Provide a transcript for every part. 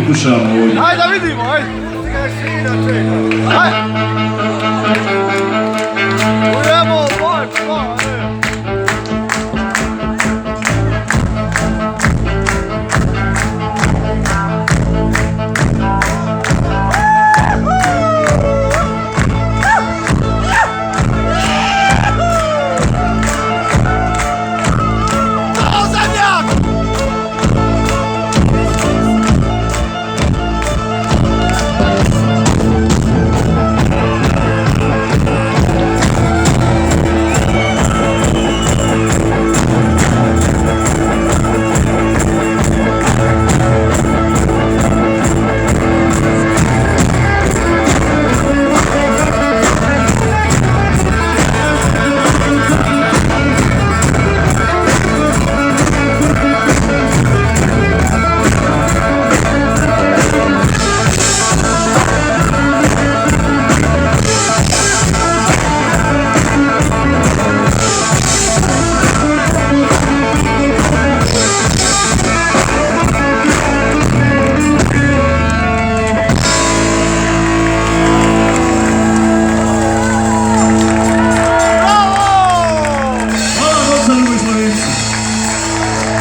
pokušamo ovdje. Ajde da vidimo, ajde. Ajde. Ujemo, boj,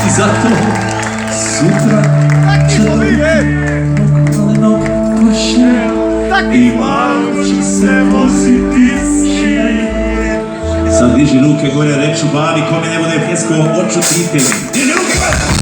I zato sutra će pokvarenog košnja i malo će se voziti šije. Sad diži ruke gore, reču babi, kome ne bude pjesko, oču pite mi. Diži ruke gore!